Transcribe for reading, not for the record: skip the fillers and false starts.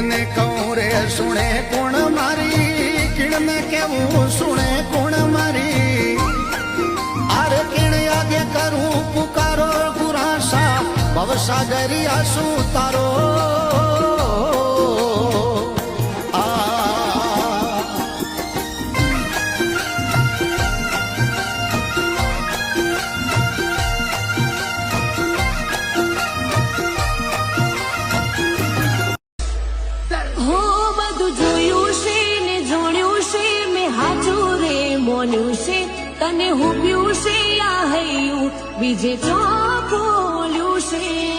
કિણને કહું રે સુણે કોણ મારી કિણને કેવું સુણે કોણ મારી આરે કિણ આગે કરું પુકારો ગુરાસા ભવસાગરિયા શું તારો તને હુબ્યું છે આ હૈયું બીજે તો બોલ્યું છે